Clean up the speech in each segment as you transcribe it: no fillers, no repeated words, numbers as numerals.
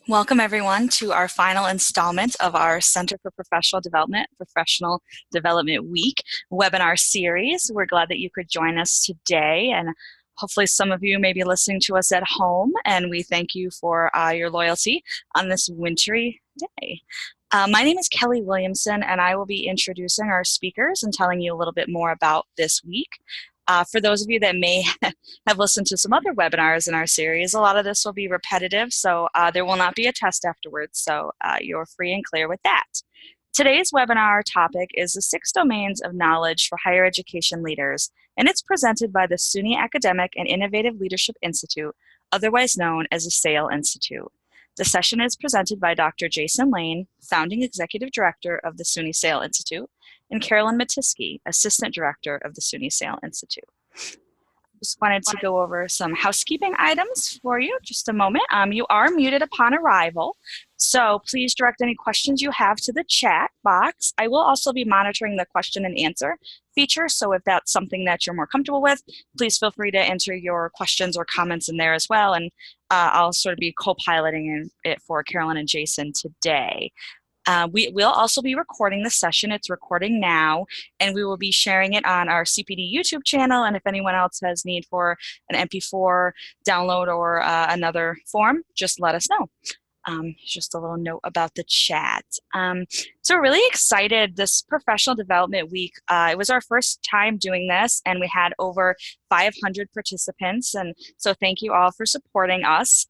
Welcome everyone to our final installment of our Center for Professional Development Week webinar series. We're glad that you could join us today, and hopefully some of you may be listening to us at home, and we thank you for your loyalty on this wintry day. My name is Kelly Williamson, and I will be introducing our speakers and telling you a little bit more about this week. For those of you that may have listened to some other webinars in our series, a lot of this will be repetitive, so there will not be a test afterwards, so you're free and clear with that. Today's webinar topic is the 6 domains of knowledge for higher education leaders, and it's presented by the SUNY Academic and Innovative Leadership Institute, otherwise known as the SAIL Institute. The session is presented by Dr. Jason Lane, Founding Executive Director of the SUNY SAIL Institute, and Carolyn Matisky, Assistant Director of the SUNY SAIL Institute. Just wanted to go over some housekeeping items for you. Just a moment. You are muted upon arrival, so please direct any questions you have to the chat box. I will also be monitoring the question and answer feature, so if that's something that you're more comfortable with, please feel free to enter your questions or comments in there as well, and I'll sort of be co-piloting it for Carolyn and Jason today. We will also be recording the session. It's recording now, and we will be sharing it on our CPD YouTube channel. And if anyone else has need for an MP4 download or another form, just let us know. Just a little note about the chat. So we're really excited this professional development week. It was our first time doing this, and we had over 500 participants. And so thank you all for supporting us.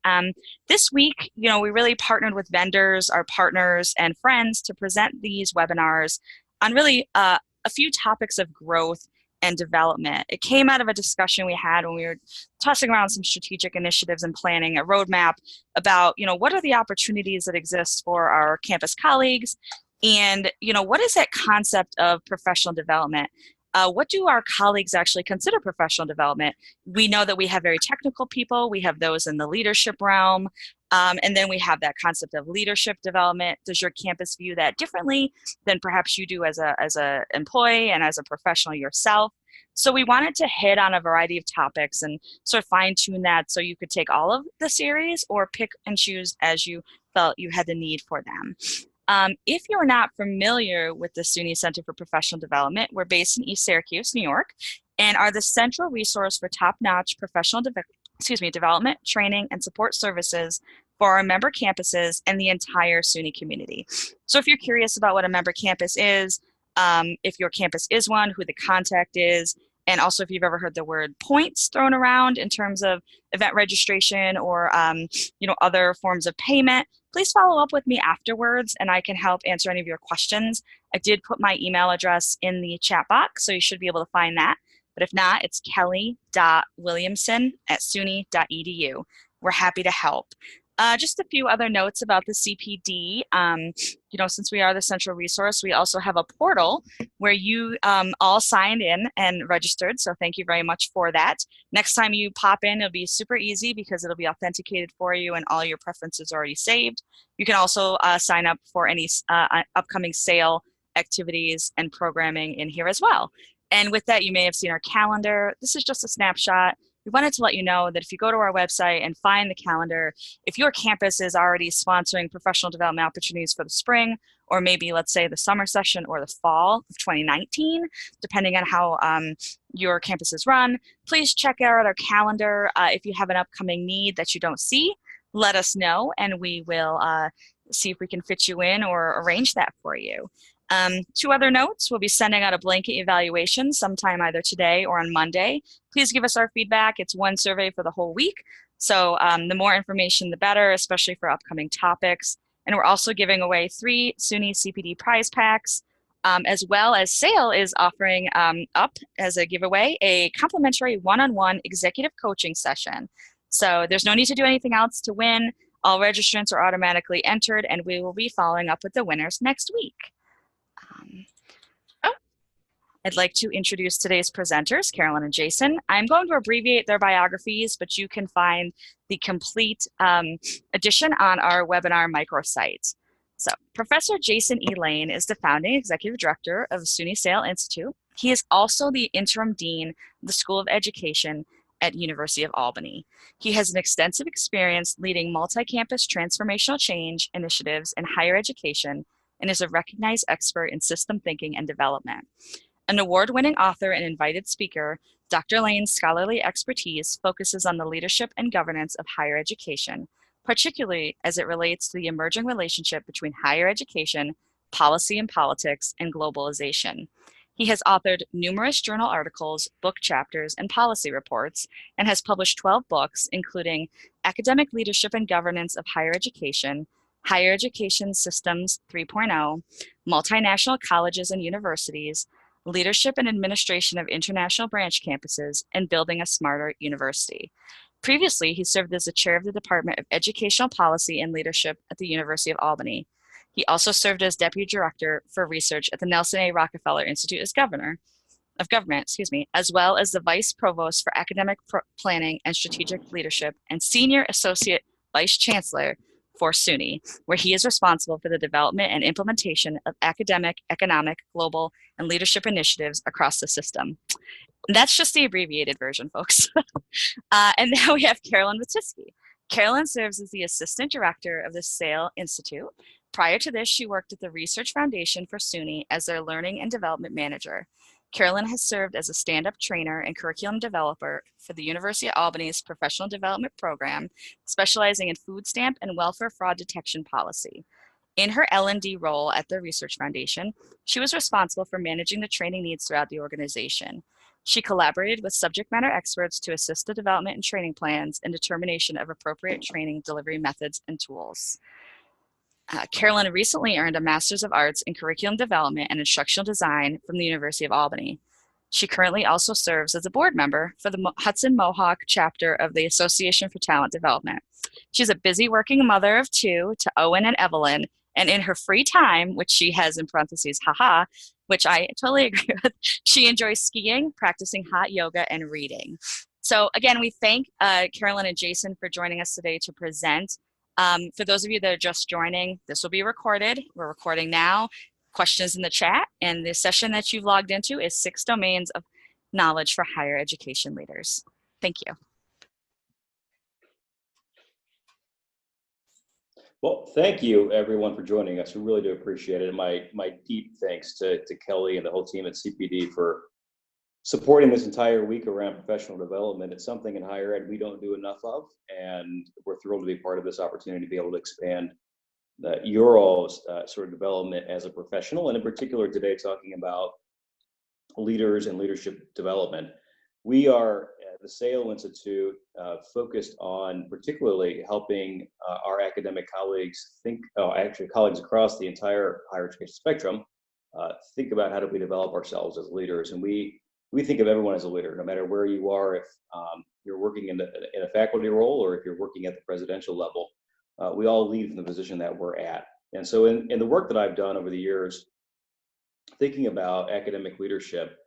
This week, we really partnered with vendors, our partners, and friends to present these webinars on really a few topics of growth and development. It came out of a discussion we had when we were tossing around some strategic initiatives and planning a roadmap about, what are the opportunities that exist for our campus colleagues, and, what is that concept of professional development? What do our colleagues actually consider professional development? We know that we have very technical people. We have those in the leadership realm. And then we have that concept of leadership development. Does your campus view that differently than perhaps you do as a employee and as a professional yourself? So we wanted to hit on a variety of topics and sort of fine tune that so you could take all of the series or pick and choose as you felt you had the need for them. If you're not familiar with the SUNY Center for Professional Development, we're based in East Syracuse, New York, and are the central resource for top-notch professional development, training, and support services for our member campuses and the entire SUNY community. So if you're curious about what a member campus is, if your campus is one, who the contact is, and also if you've ever heard the word points thrown around in terms of event registration or other forms of payment, please follow up with me afterwards and I can help answer any of your questions. I did put my email address in the chat box, so you should be able to find that. But if not, it's kelly.williamson@suny.edu. We're happy to help. Just a few other notes about the CPD. Since we are the central resource, we also have a portal where you all signed in and registered. So thank you very much for that. Next time you pop in, it'll be super easy because it'll be authenticated for you and all your preferences are already saved. You can also sign up for any upcoming SAIL activities and programming in here as well. And with that, you may have seen our calendar. This is just a snapshot. We wanted to let you know that if you go to our website and find the calendar, if your campus is already sponsoring professional development opportunities for the spring, or maybe let's say the summer session or the fall of 2019, depending on how your campus is run, please check out our calendar. If you have an upcoming need that you don't see, let us know and we will see if we can fit you in or arrange that for you. 2 other notes, we'll be sending out a blanket evaluation sometime either today or on Monday. Please give us our feedback. It's 1 survey for the whole week. So the more information, the better, especially for upcoming topics. And we're also giving away 3 SUNY CPD prize packs, as well as SAIL is offering up as a giveaway a complimentary one-on-one executive coaching session. So there's no need to do anything else to win. All registrants are automatically entered, and we will be following up with the winners next week. I'd like to introduce today's presenters, Carolyn and Jason. I'm going to abbreviate their biographies, but you can find the complete edition on our webinar microsite. So Professor Jason E. Lane is the founding executive director of the SUNY SAIL Institute. He is also the interim dean of the School of Education at University of Albany. He has an extensive experience leading multi-campus transformational change initiatives in higher education and is a recognized expert in system thinking and development. An award-winning author and invited speaker, Dr. Lane's scholarly expertise focuses on the leadership and governance of higher education, particularly as it relates to the emerging relationship between higher education, policy and politics, and globalization. He has authored numerous journal articles, book chapters, and policy reports, and has published 12 books, including Academic Leadership and Governance of Higher Education, Higher Education Systems 3.0, Multinational Colleges and Universities, Leadership and Administration of International Branch Campuses, and Building a Smarter University. Previously, he served as the chair of the Department of Educational Policy and Leadership at the University of Albany. He also served as deputy director for research at the Nelson A. Rockefeller Institute as government, as well as the vice provost for academic planning and strategic leadership and senior associate vice chancellor for SUNY, where he is responsible for the development and implementation of academic, economic, global, and leadership initiatives across the system. And that's just the abbreviated version, folks. And now we have Carolyn Matisky. Carolyn serves as the assistant director of the Sale Institute. Prior to this, she worked at the Research Foundation for SUNY as their learning and development manager. Carolyn has served as a stand-up trainer and curriculum developer for the University of Albany's professional development program, specializing in food stamp and welfare fraud detection policy. In her L&D role at the Research Foundation, she was responsible for managing the training needs throughout the organization. She collaborated with subject matter experts to assist the development and training plans and determination of appropriate training delivery methods and tools. Carolyn recently earned a Master's of Arts in Curriculum Development and Instructional Design from the University of Albany. She currently also serves as a board member for the Hudson Mohawk chapter of the Association for Talent Development. She's a busy working mother of two to Owen and Evelyn, and in her free time, which she has in parentheses, haha, which I totally agree with, she enjoys skiing, practicing hot yoga, and reading. So again, we thank Carolyn and Jason for joining us today to present. For those of you that are just joining, this will be recorded. We're recording now. Questions in the chat, and the session that you've logged into is 6 domains of knowledge for higher education leaders. Thank you. Well, thank you everyone for joining us. We really do appreciate it. And my deep thanks to Kelly and the whole team at CPD for supporting this entire week around professional development. It's something in higher ed we don't do enough of, and we're thrilled to be part of this opportunity to be able to expand your all's sort of development as a professional, and in particular today talking about leaders and leadership development. We are at the Sale Institute focused on particularly helping our academic colleagues colleagues across the entire higher education spectrum think about how do we develop ourselves as leaders. And we think of everyone as a leader, no matter where you are, if you're working in a faculty role or if you're working at the presidential level. We all lead from the position that we're at. And so in the work that I've done over the years, thinking about academic leadership,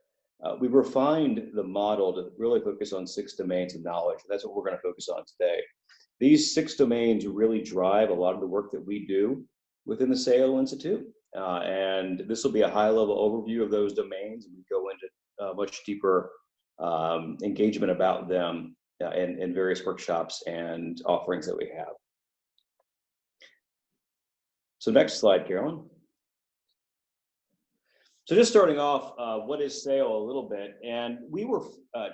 we refined the model to really focus on 6 domains of knowledge. That's what we're going to focus on today. These 6 domains really drive a lot of the work that we do within the Sale Institute. And this will be a high-level overview of those domains. We go into much deeper engagement about them in various workshops and offerings that we have. So next slide, Carolyn. So just starting off, what is SAIL a little bit? And we were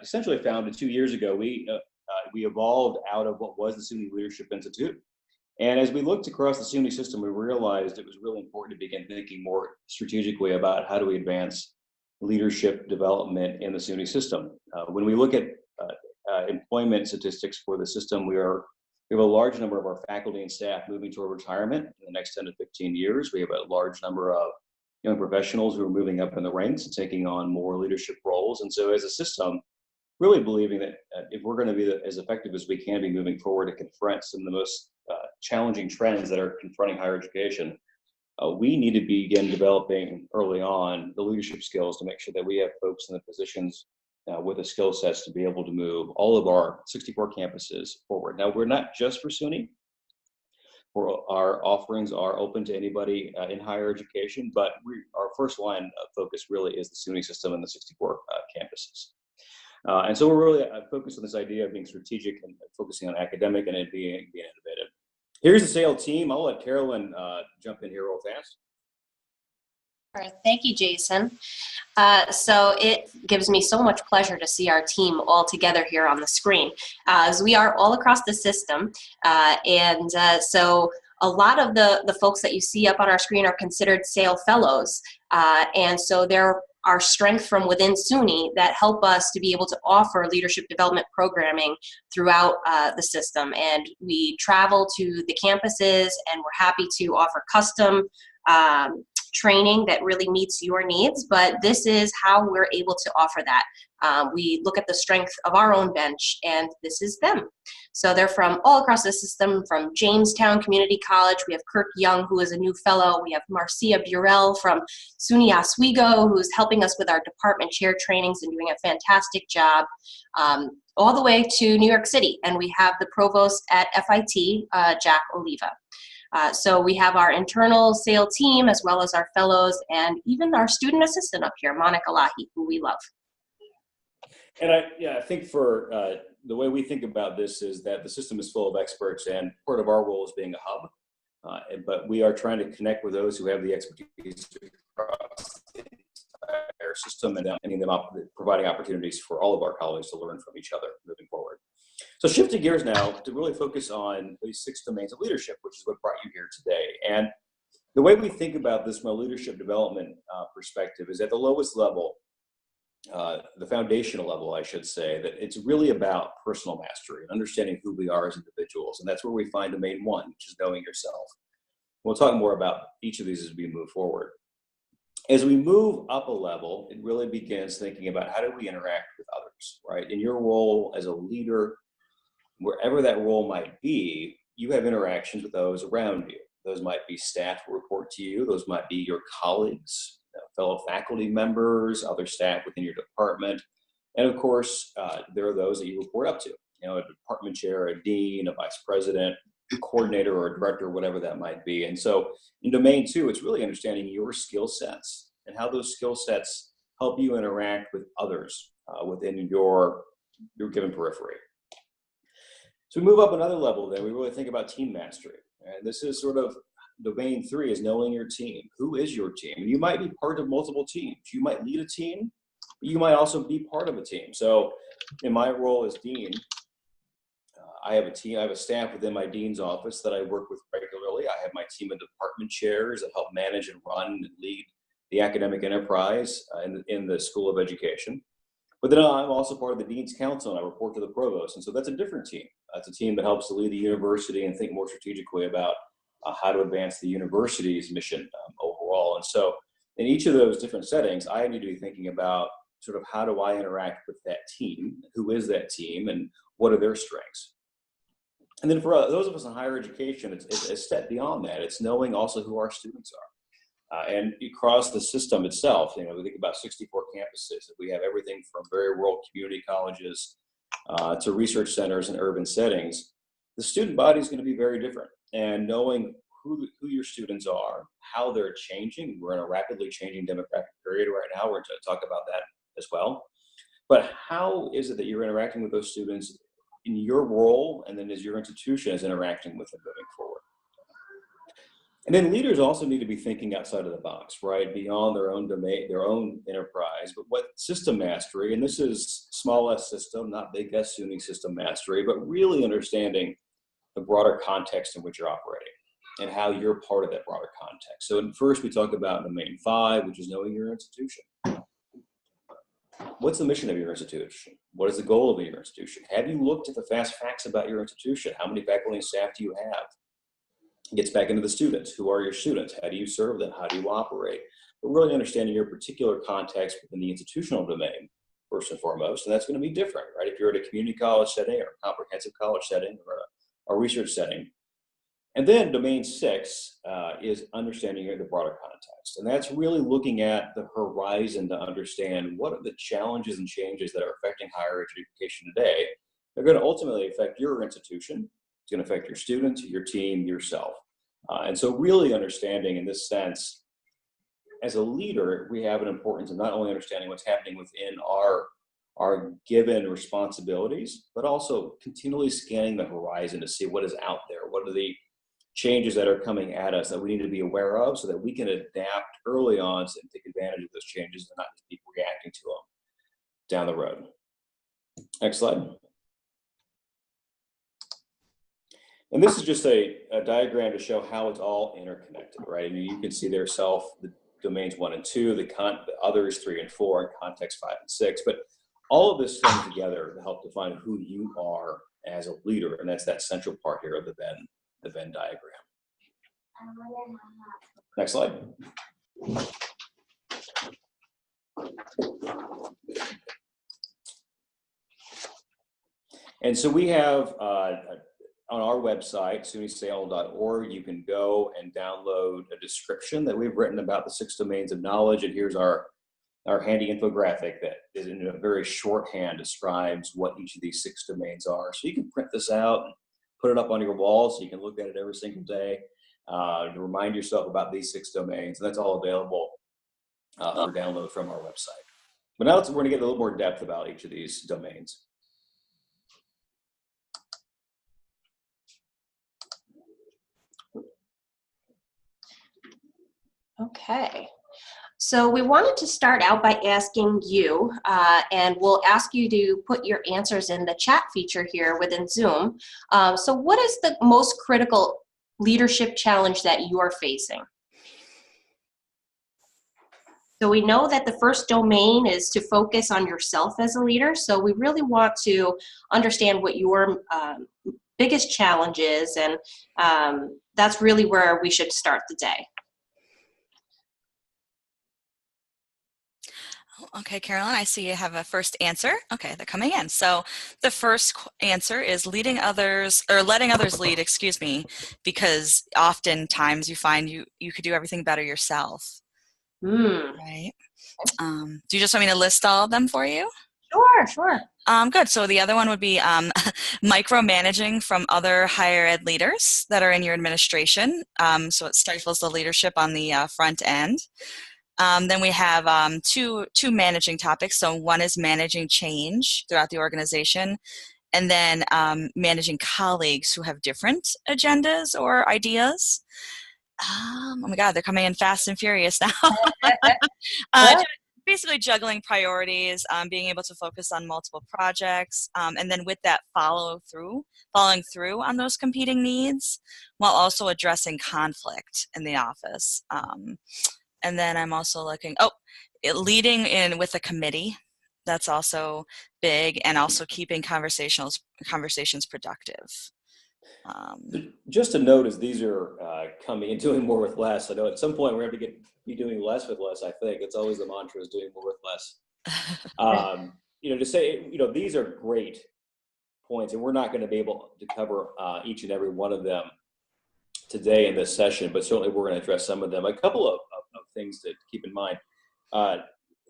essentially founded 2 years ago. We evolved out of what was the SUNY Leadership Institute. And as we looked across the SUNY system, we realized it was really important to begin thinking more strategically about how do we advance leadership development in the SUNY system. When we look at employment statistics for the system, we have a large number of our faculty and staff moving toward retirement in the next 10 to 15 years. We have a large number of young professionals who are moving up in the ranks and taking on more leadership roles. And so as a system, really believing that if we're going to be as effective as we can be moving forward to confront some of the most challenging trends that are confronting higher education, we need to begin developing early on the leadership skills to make sure that we have folks in the positions with the skill sets to be able to move all of our 64 campuses forward. Now, we're not just for SUNY. Our offerings are open to anybody in higher education, but our first line of focus really is the SUNY system and the 64 campuses. And so we're really focused on this idea of being strategic and focusing on academic and it being innovative. Here's the SAIL team. I'll let Carolyn jump in here real fast. All right, thank you, Jason. So it gives me so much pleasure to see our team all together here on the screen, as we are all across the system. So a lot of the folks that you see up on our screen are considered SAIL fellows. And so there are strengths from within SUNY that help us to be able to offer leadership development programming throughout the system. And we travel to the campuses and we're happy to offer custom training that really meets your needs, but this is how we're able to offer that. We look at the strength of our own bench, and this is them. So they're from all across the system, from Jamestown Community College. We have Kirk Young, who is a new fellow. We have Marcia Burrell from SUNY Oswego, who's helping us with our department chair trainings and doing a fantastic job, all the way to New York City. And we have the provost at FIT, Jack Oliva. So we have our internal SAIL team, as well as our fellows, and even our student assistant up here, Monica Lahi, who we love. And I think for the way we think about this is that the system is full of experts, and part of our role is being a hub. But we are trying to connect with those who have the expertise across the entire system, and providing opportunities for all of our colleagues to learn from each other moving forward. So shifting gears now to really focus on these 6 domains of leadership, which is what brought you here today. And the way we think about this from a leadership development perspective is at the lowest level, the foundational level, I should say, that it's really about personal mastery and understanding who we are as individuals. And that's where we find domain 1, which is knowing yourself. We'll talk more about each of these as we move forward. As we move up a level, it really begins thinking about how do we interact with others, right? In your role as a leader, wherever that role might be, you have interactions with those around you. Those might be staff who report to you. Those might be your colleagues, fellow faculty members, other staff within your department. And of course, there are those that you report up to, you know, a department chair, a dean, a vice president, a coordinator, or a director, whatever that might be. And so in domain 2, it's really understanding your skill sets and how those skill sets help you interact with others within your given periphery. So we move up another level, then we really think about team mastery. And this is sort of domain 3, is knowing your team. Who is your team? You might be part of multiple teams. You might lead a team, but you might also be part of a team. So in my role as dean, I have a team, I have a staff within my dean's office that I work with regularly. I have my team of department chairs that help manage and run and lead the academic enterprise in the School of Education. But then I'm also part of the Dean's Council, and I report to the Provost. And so that's a different team. That's a team that helps to lead the university and think more strategically about how to advance the university's mission overall. And so in each of those different settings, I need to be thinking about sort of how do I interact with that team? Who is that team? And what are their strengths? And then for those of us in higher education, it's a step beyond that. It's knowing also who our students are. And across the system itself, you know, we think about 64 campuses. We have everything from very rural community colleges to research centers and urban settings. The student body is going to be very different. And knowing who your students are, how they're changing. We're in a rapidly changing demographic period right now. We're going to talk about that as well. But how is it that you're interacting with those students in your role, and then as your institution is interacting with them moving forward? And then leaders also need to be thinking outside of the box, right? Beyond their own domain, their own enterprise, but what system mastery, and this is small s system, not big S SUNY system mastery, but really understanding the broader context in which you're operating and how you're part of that broader context. So first we talk about domain 5, which is knowing your institution. What's the mission of your institution? What is the goal of your institution? Have you looked at the fast facts about your institution? How many faculty and staff do you have? It gets back into the students. Who are your students? How do you serve them? How do you operate? But really understanding your particular context within the institutional domain, first and foremost, and that's going to be different, right? If you're at a community college setting or a comprehensive college setting or a research setting. And then domain 6 is understanding the broader context. And that's really looking at the horizon to understand what are the challenges and changes that are affecting higher education today. They're going to ultimately affect your institution. It's going to affect your students, your team, yourself. And so really understanding in this sense, as a leader, we have an importance of not only understanding what's happening within our are given responsibilities, but also continually scanning the horizon to see what is out there. What are the changes that are coming at us that we need to be aware of so that we can adapt early on and take advantage of those changes and not just be reacting to them down the road. Next slide. And this is just a diagram to show how it's all interconnected, right? And you can see there the domains 1 and 2, the others 3 and 4, and context 5 and 6. But all of this comes together to help define who you are as a leader, and that's that central part here of the Venn diagram. Next slide. And so we have on our website, sunysalem.org, you can go and download a description that we've written about the 6 domains of knowledge. And here's our handy infographic that is in a very shorthand describes what each of these 6 domains are. So you can print this out and put it up on your wall so you can look at it every single day to remind yourself about these 6 domains. And that's all available for download from our website. But now we're going to get a little more depth about each of these domains. Okay. So we wanted to start out by asking you, and we'll ask you to put your answers in the chat feature here within Zoom. So what is the most critical leadership challenge that you are facing? So we know that the first domain is to focus on yourself as a leader. So we really want to understand what your biggest challenge is, and that's really where we should start the day. Okay, Carolyn, I see you have a first answer. Okay, they're coming in. So the first answer is letting others lead, excuse me, because oftentimes you find you could do everything better yourself. Right? Do you just want me to list all of them for you? Sure. Good. So the other one would be micromanaging from other higher ed leaders that are in your administration. So it stifles the leadership on the front end. Then we have two managing topics. So one is managing change throughout the organization, and then managing colleagues who have different agendas or ideas. Oh my God, they're coming in fast and furious now. Basically juggling priorities, being able to focus on multiple projects, and then with that following through on those competing needs, while also addressing conflict in the office. And then I'm also looking, leading in with a committee. That's also big, and also keeping conversations productive. Just to note, as these are coming and doing more with less, I know at some point we're going to be doing less with less. I think it's always the mantra is doing more with less. To say, these are great points, and we're not going to be able to cover each and every one of them today in this session, but certainly we're going to address some of them. A couple of things to keep in mind.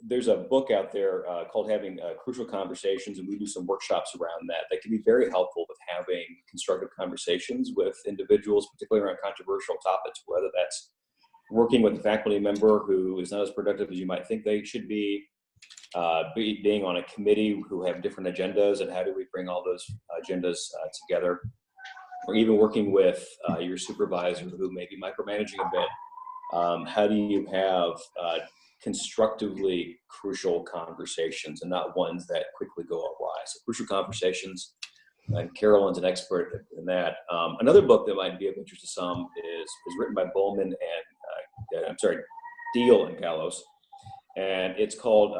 There's a book out there called Having Crucial Conversations, and we do some workshops around that can be very helpful with having constructive conversations with individuals, particularly around controversial topics, whether that's working with a faculty member who is not as productive as you might think they should be, being on a committee who have different agendas, and how do we bring all those agendas together, or even working with your supervisor who may be micromanaging a bit. How do you have constructively crucial conversations and not ones that quickly go awry? So crucial conversations, and Carolyn's an expert in that. Another book that might be of interest to some is written by Deal and Gallows, and it's called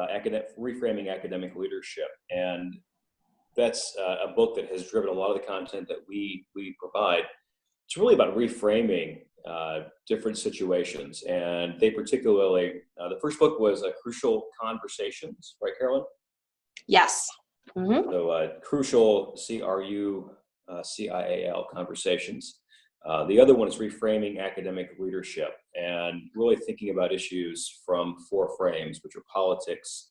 Reframing Academic Leadership. And that's a book that has driven a lot of the content that we provide. It's really about reframing different situations, and they particularly, the first book was Crucial Conversations, right, Carolyn? Yes. Mm-hmm. So Crucial, CRUCIAL Conversations. The other one is Reframing Academic Leadership, and really thinking about issues from 4 frames, which are politics,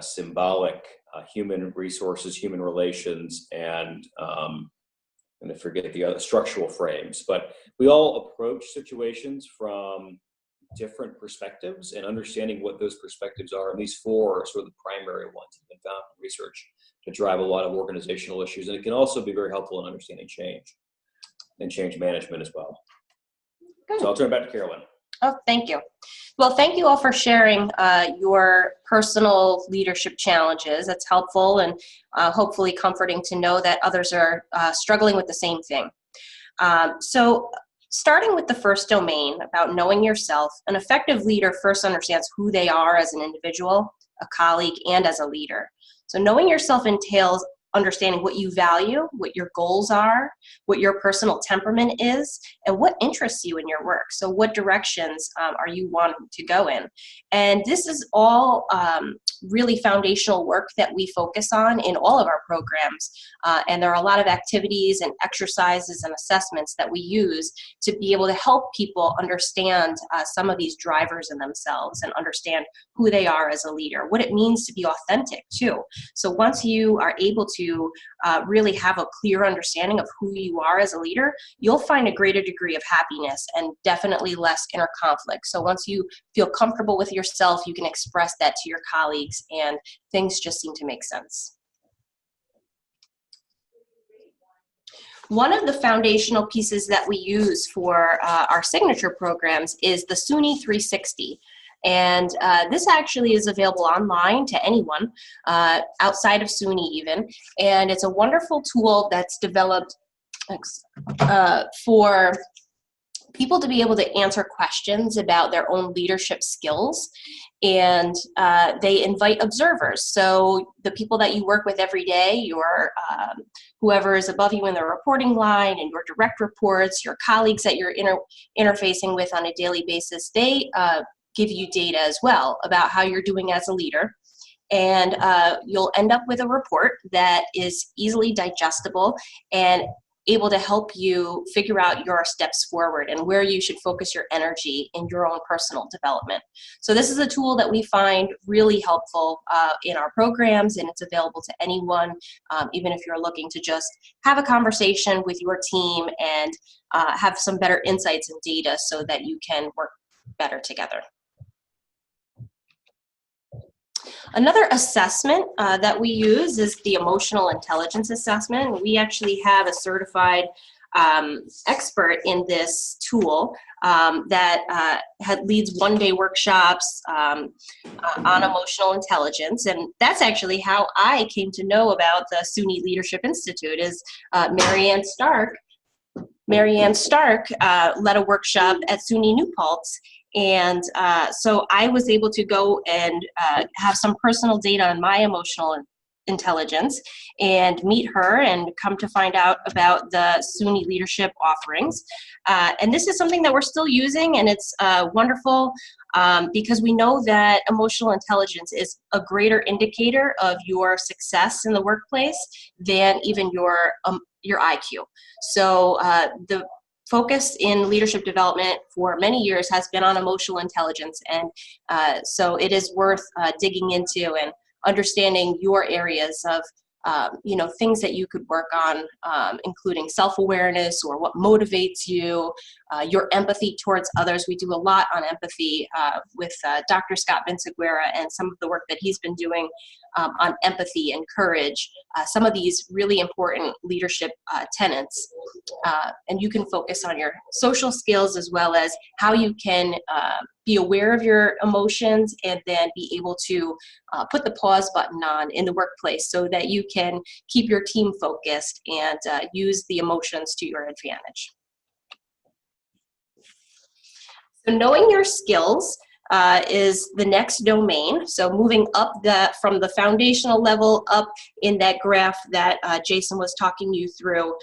symbolic, human resources, human relations, and I forget the other structural frames. But we all approach situations from different perspectives and understanding what those perspectives are. And these four are sort of the primary ones that have been found in research to drive a lot of organizational issues. And it can also be very helpful in understanding change and change management as well. Good. So I'll turn it back to Carolyn. Oh, thank you. Well, thank you all for sharing your personal leadership challenges. It's helpful and hopefully comforting to know that others are struggling with the same thing. So starting with the first domain about knowing yourself, an effective leader first understands who they are as an individual, a colleague, and as a leader. So knowing yourself entails understanding what you value, what your goals are, what your personal temperament is, and what interests you in your work. So what directions are you wanting to go in? And this is all really foundational work that we focus on in all of our programs. And there are a lot of activities and exercises and assessments that we use to be able to help people understand some of these drivers in themselves and understand who they are as a leader, what it means to be authentic too. So once you are able to really have a clear understanding of who you are as a leader, you'll find a greater degree of happiness and definitely less inner conflict. So once you feel comfortable with yourself, you can express that to your colleagues and things just seem to make sense. One of the foundational pieces that we use for our signature programs is the SUNY 360. And this actually is available online to anyone outside of SUNY even. And it's a wonderful tool that's developed for people to be able to answer questions about their own leadership skills. And they invite observers. So the people that you work with every day, your whoever is above you in the reporting line and your direct reports, your colleagues that you're interfacing with on a daily basis, they give you data as well about how you're doing as a leader. And you'll end up with a report that is easily digestible and able to help you figure out your steps forward and where you should focus your energy in your own personal development. So this is a tool that we find really helpful in our programs, and it's available to anyone, even if you're looking to just have a conversation with your team and have some better insights and data so that you can work better together. Another assessment that we use is the emotional intelligence assessment. We actually have a certified expert in this tool that leads one-day workshops on emotional intelligence. And that's actually how I came to know about the SUNY Leadership Institute is Marianne Stark. Marianne Stark led a workshop at SUNY New Paltz. And so I was able to go and have some personal data on my emotional intelligence and meet her and come to find out about the SUNY leadership offerings. And this is something that we're still using, and it's wonderful because we know that emotional intelligence is a greater indicator of your success in the workplace than even your IQ. So the focus in leadership development for many years has been on emotional intelligence, and so it is worth digging into and understanding your areas of things that you could work on, including self-awareness or what motivates you, your empathy towards others. We do a lot on empathy with Dr. Scott Vinciguerra and some of the work that he's been doing on empathy and courage, some of these really important leadership tenets. And you can focus on your social skills as well as how you can be aware of your emotions and then be able to put the pause button on in the workplace so that you can keep your team focused and use the emotions to your advantage. So knowing your skills is the next domain. So moving up from the foundational level up in that graph that Jason was talking you through.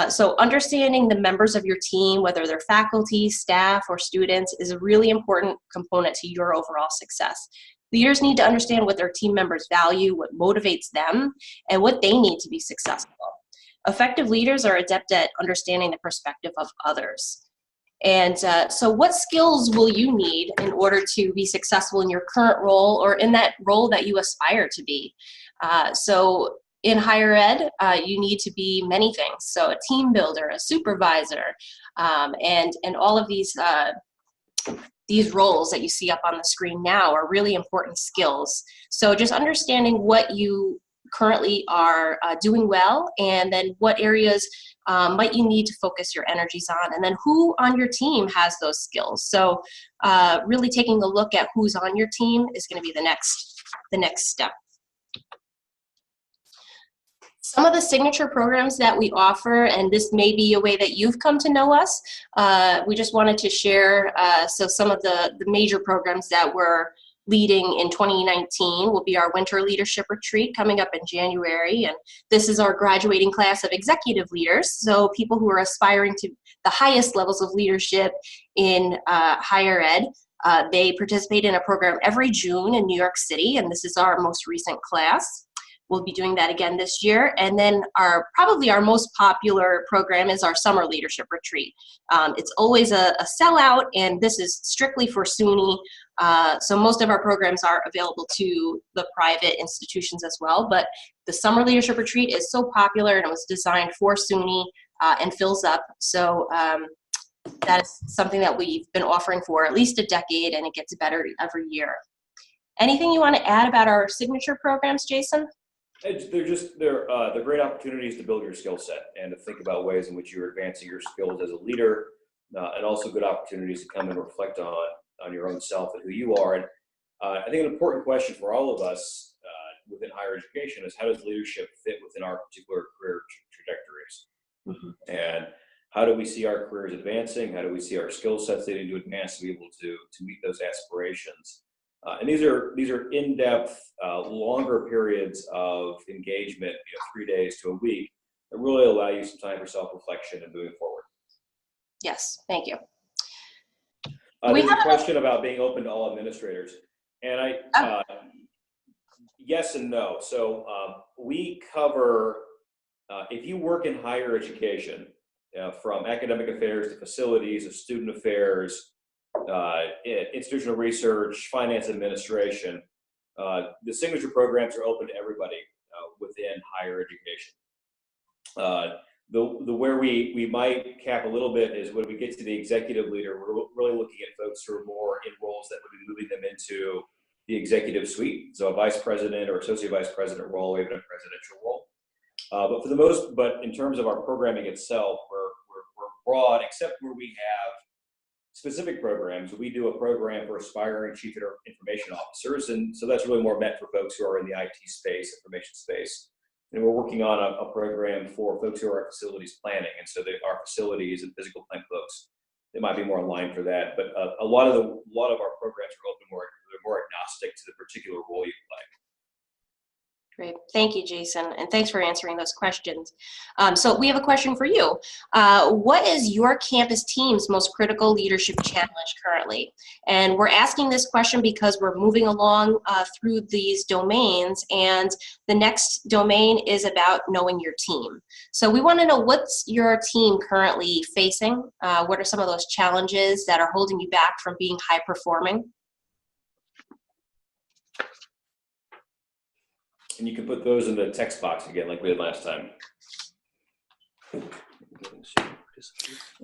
So understanding the members of your team, whether they're faculty, staff, or students, is a really important component to your overall success. Leaders need to understand what their team members value, what motivates them, and what they need to be successful. Effective leaders are adept at understanding the perspective of others. And so what skills will you need in order to be successful in your current role or in that role that you aspire to be? So in higher ed, you need to be many things. So a team builder, a supervisor, and all of these these roles that you see up on the screen now are really important skills. So just understanding what you currently are doing well, and then what areas might you need to focus your energies on, and then who on your team has those skills. So really taking a look at who's on your team is going to be the next step. Some of the signature programs that we offer, and this may be a way that you've come to know us, we just wanted to share, so some of the major programs that we're leading in 2019 will be our Winter Leadership Retreat coming up in January, and this is our graduating class of executive leaders, so people who are aspiring to the highest levels of leadership in higher ed. They participate in a program every June in New York City, and this is our most recent class. We'll be doing that again this year. And then probably our most popular program is our Summer Leadership Retreat. It's always a sellout, and this is strictly for SUNY. So most of our programs are available to the private institutions as well. But the Summer Leadership Retreat is so popular, and it was designed for SUNY and fills up. So that is something that we've been offering for at least a decade, and it gets better every year. Anything you want to add about our signature programs, Jason? They're great opportunities to build your skill set and to think about ways in which you're advancing your skills as a leader, and also good opportunities to come and reflect on your own self and who you are. And I think an important question for all of us within higher education is, how does leadership fit within our particular career trajectories? Mm-hmm. And how do we see our careers advancing? How do we see our skill sets needing to advance to be able to meet those aspirations? And these are in-depth, longer periods of engagement, 3 days to a week, that really allow you some time for self-reflection and moving forward. Yes, thank you. There's a question about being open to all administrators, and yes and no. So we cover, if you work in higher education, from academic affairs to facilities, to student affairs, institutional research, finance administration, the signature programs are open to everybody within higher education. Where we might cap a little bit is when we get to the executive leader, we're really looking at folks who are more in roles that would be moving them into the executive suite. So a vice president or associate vice president role, or even a presidential role. But in terms of our programming itself, we're broad, except where we have specific programs. We do a program for aspiring chief information officers, and so that's really more meant for folks who are in the IT space, information space. And we're working on a program for folks who are facilities planning, and so our facilities and physical plant folks, they might be more aligned for that. But a lot of our programs are open, they're more agnostic to the particular role you play. Great. Thank you, Jason, and thanks for answering those questions. So we have a question for you. What is your campus team's most critical leadership challenge currently? And we're asking this question because we're moving along through these domains, and the next domain is about knowing your team. So we want to know, what's your team currently facing? What are some of those challenges that are holding you back from being high performing? And you can put those in the text box again, like we did last time.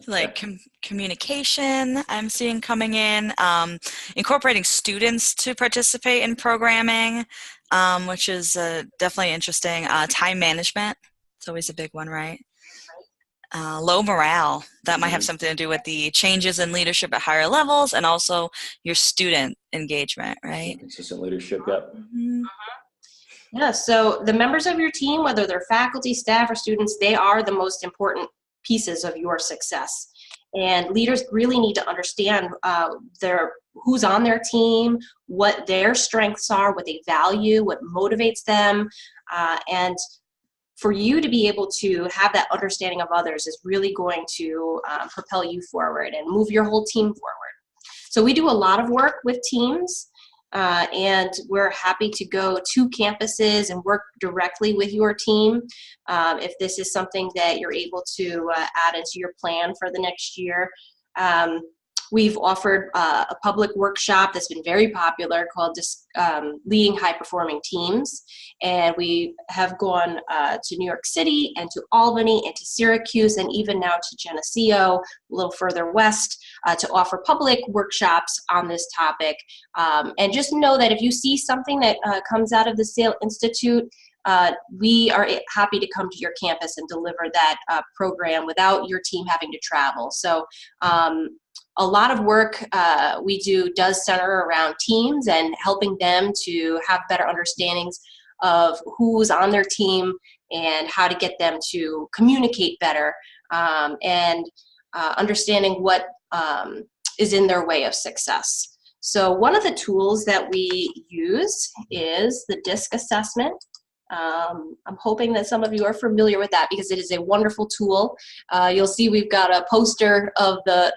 Like communication, I'm seeing coming in, incorporating students to participate in programming, which is definitely interesting. Time management, it's always a big one, right? Low morale, that might have something to do with the changes in leadership at higher levels, and also your student engagement, right? Consistent leadership, yep. Mm-hmm. Yeah, so the members of your team, whether they're faculty, staff, or students, they are the most important pieces of your success. And leaders really need to understand who's on their team, what their strengths are, what they value, what motivates them. And for you to be able to have that understanding of others is really going to propel you forward and move your whole team forward. So we do a lot of work with teams. And we're happy to go to campuses and work directly with your team if this is something that you're able to add into your plan for the next year. We've offered a public workshop that's been very popular called Leading High Performing Teams. And we have gone to New York City and to Albany and to Syracuse and even now to Geneseo, a little further west, to offer public workshops on this topic. And just know that if you see something that comes out of the SAIL Institute, we are happy to come to your campus and deliver that program without your team having to travel. So a lot of work we do does center around teams and helping them to have better understandings of who's on their team and how to get them to communicate better, and understanding what is in their way of success. So one of the tools that we use is the DISC assessment. I'm hoping that some of you are familiar with that because it is a wonderful tool. You'll see we've got a poster of the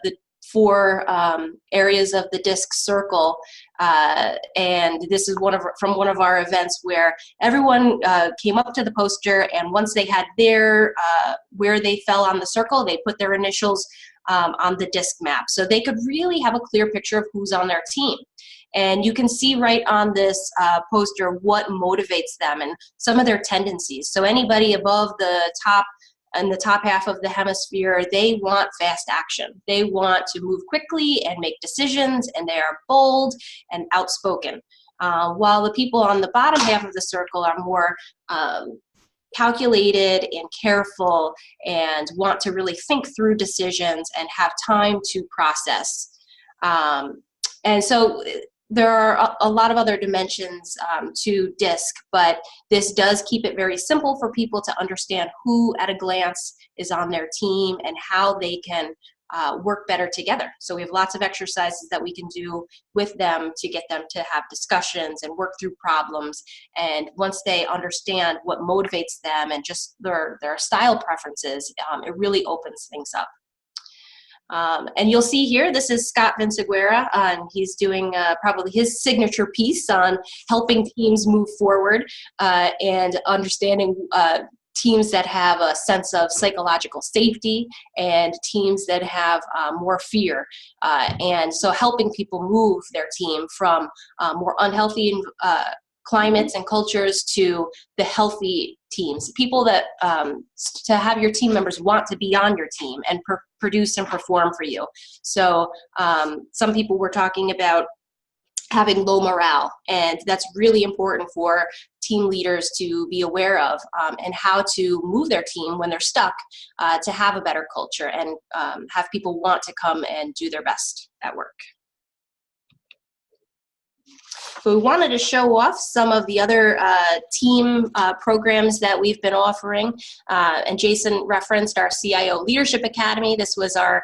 4 areas of the DISC circle, and this is from one of our events where everyone came up to the poster, and once they had their where they fell on the circle, they put their initials on the DISC map, so they could really have a clear picture of who's on their team. And you can see right on this poster what motivates them and some of their tendencies. So anybody above the top, in the top half of the hemisphere, they want fast action. They want to move quickly and make decisions, and they are bold and outspoken. While the people on the bottom half of the circle are more calculated and careful and want to really think through decisions and have time to process. And so there are a lot of other dimensions to DISC, but this does keep it very simple for people to understand who at a glance is on their team and how they can work better together. So we have lots of exercises that we can do with them to get them to have discussions and work through problems. And once they understand what motivates them and just their style preferences, it really opens things up. And you'll see here, this is Scott Vinciguerra, and he's doing probably his signature piece on helping teams move forward and understanding teams that have a sense of psychological safety and teams that have more fear. And so helping people move their team from more unhealthy climates and cultures to the healthy teams, people that to have your team members want to be on your team and produce and perform for you. So some people were talking about having low morale, and that's really important for team leaders to be aware of, and how to move their team when they're stuck to have a better culture and have people want to come and do their best at work. So we wanted to show off some of the other team programs that we've been offering. And Jason referenced our CIO Leadership Academy. This was our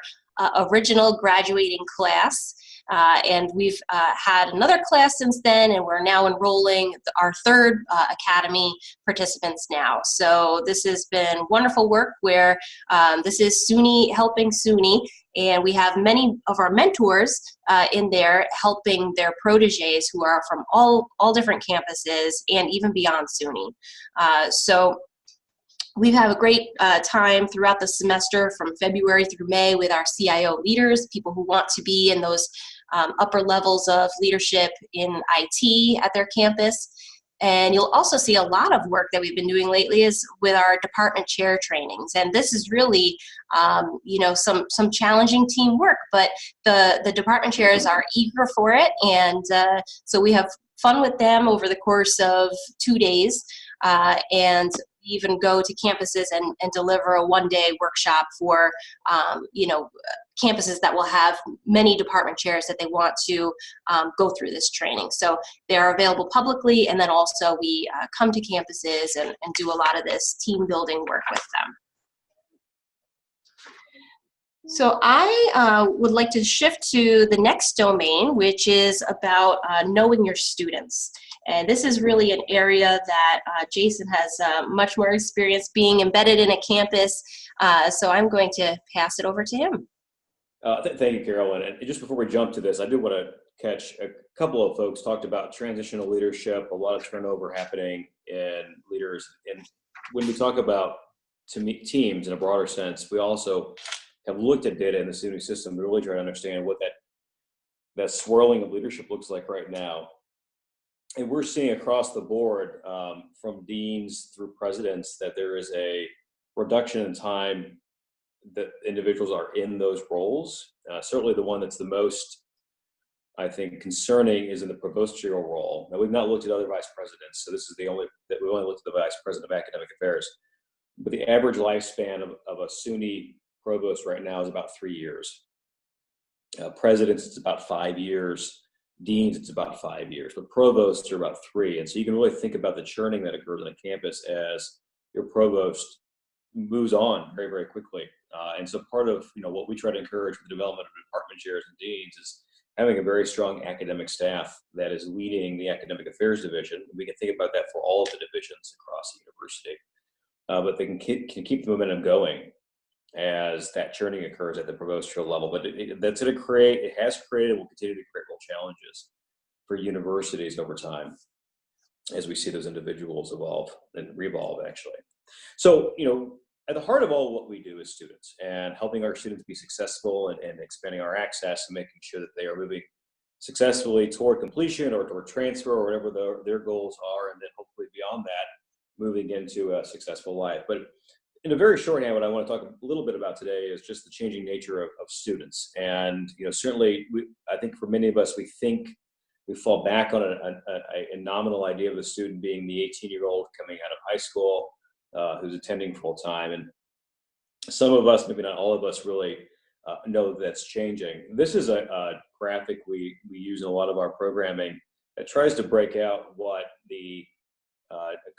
original graduating class. And we've had another class since then, and we're now enrolling our 3rd Academy participants now. So this has been wonderful work where this is SUNY helping SUNY, and we have many of our mentors in there helping their proteges who are from all different campuses and even beyond SUNY. So we have a great time throughout the semester from February through May with our CIO leaders, people who want to be in those upper levels of leadership in IT at their campus. And you'll also see a lot of work that we've been doing lately is with our department chair trainings. And this is really, some challenging team work, but the department chairs are eager for it. And so we have fun with them over the course of 2 days. And even go to campuses and deliver a one-day workshop for, campuses that will have many department chairs that they want to go through this training. So they're available publicly, and then also we come to campuses and do a lot of this team building work with them. So I would like to shift to the next domain, which is about knowing your students. And this is really an area that Jason has much more experience being embedded in a campus. So I'm going to pass it over to him. Thank you, Carolyn. And just before we jump to this, I do want to catch a couple of folks talked about transitional leadership, a lot of turnover happening in leaders. And when we talk about teams in a broader sense, we also have looked at data in the SUNY system to really try to understand what that that swirling of leadership looks like right now. And we're seeing across the board, from deans through presidents, that there is a reduction in time that individuals are in those roles. Certainly the one that's the most, I think, concerning is in the provosterial role. Now, we've not looked at other vice presidents, so this is we've only looked at the vice president of academic affairs. But the average lifespan of a SUNY provost right now is about 3 years. Presidents, it's about 5 years. Deans, it's about 5 years. But provosts are about 3. And so you can really think about the churning that occurs on a campus as your provost moves on very, very quickly. And so part of what we try to encourage with the development of department chairs and deans is having a very strong academic staff that is leading the academic affairs division. We can think about that for all of the divisions across the university, but they can keep the momentum going as that churning occurs at the provosterial level. But it has created, will continue to create real challenges for universities over time as we see those individuals evolve and revolve, actually. So, at the heart of all what we do is students, and helping our students be successful and expanding our access and making sure that they are moving successfully toward completion or toward transfer or whatever their goals are, and then hopefully beyond that, moving into a successful life. But in a very shorthand, what I want to talk a little bit about today is just the changing nature of students. And certainly, I think for many of us, we fall back on a nominal idea of a student being the 18-year-old coming out of high school who's attending full time. And some of us, maybe not all of us, really know that's changing. This is a graphic we use in a lot of our programming that tries to break out what the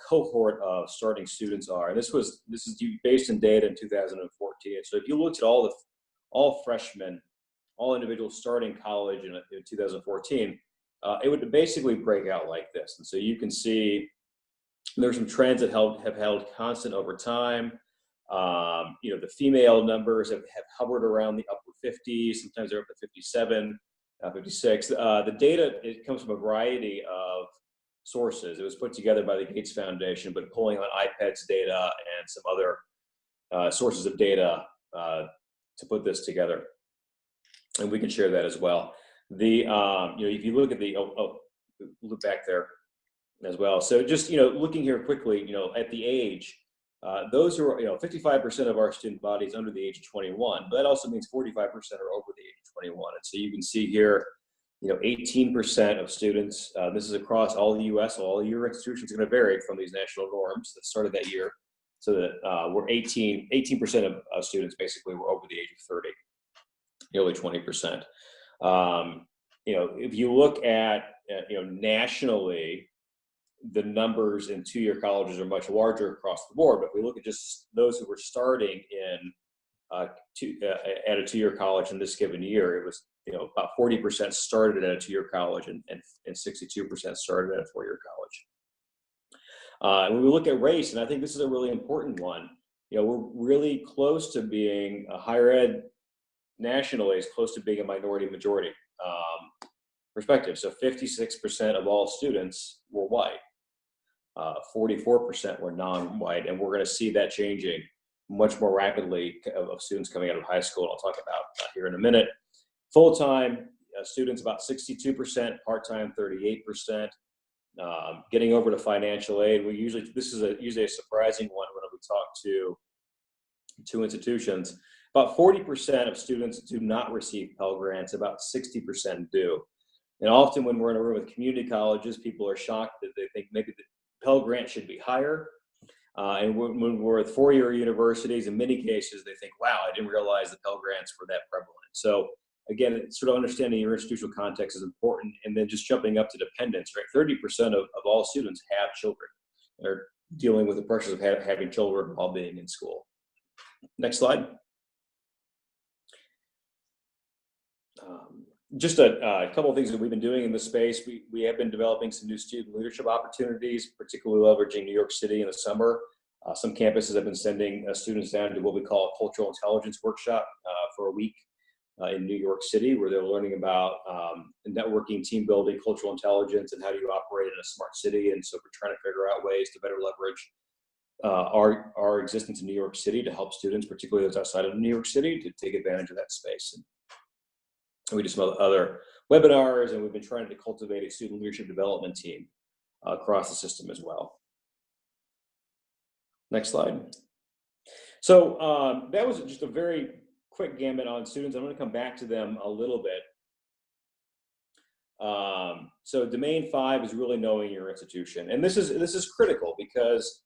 cohort of starting students are. And this is based in data in 2014. So if you looked at all freshmen, all individuals starting college in 2014, it would basically break out like this. And so you can see there's some trends that have held constant over time. The female numbers have hovered around the upper 50s. Sometimes they're up to 57, 56. The data, it comes from a variety of sources. It was put together by the Gates Foundation, but pulling on IPED's data and some other sources of data to put this together. And we can share that as well. If you look at look back there as well. So just, looking here quickly, at the age, those who are, 55% of our student body is under the age of 21, but that also means 45% are over the age of 21. And so you can see here, 18% of students, this is across all the U.S., all your institutions are going to vary from these national norms that started that year. So that we're 18% of students basically were over the age of 30, nearly 20%. If you look at, nationally, the numbers in two-year colleges are much larger across the board. But if we look at just those who were starting at a two-year college in this given year, it was about 40% started at a two-year college and 62% started at a four-year college. And when we look at race, and I think this is a really important one, we're really close to being higher ed nationally is close to being a minority majority perspective. So 56% of all students were white. 44% were non-white, and we're going to see that changing much more rapidly of students coming out of high school. I'll talk about here in a minute. Full-time students, about 62%, part-time, 38%. Getting over to financial aid, this is usually a surprising one when we talk to institutions. About 40% of students do not receive Pell Grants, about 60% do. And often when we're in a room with community colleges, people are shocked that they think maybe the Pell Grant should be higher. And when we're with four-year universities, in many cases, they think, wow, I didn't realize the Pell Grants were that prevalent. So again, sort of understanding your institutional context is important. And then just jumping up to dependents, right? 30% of all students have children. They're dealing with the pressures of having children while being in school. Next slide. Just a couple of things that we've been doing in this space. We have been developing some new student leadership opportunities, particularly leveraging New York City in the summer. Some campuses have been sending students down to what we call a cultural intelligence workshop for a week in New York City, where they're learning about networking, team building, cultural intelligence, and how do you operate in a smart city. And so we're trying to figure out ways to better leverage our existence in New York City to help students, particularly those outside of New York City, to take advantage of that space. We do some other webinars, and we've been trying to cultivate a student leadership development team across the system as well. Next slide. So that was just a very quick gambit on students. I'm going to come back to them a little bit. So domain 5 is really knowing your institution, and this is critical because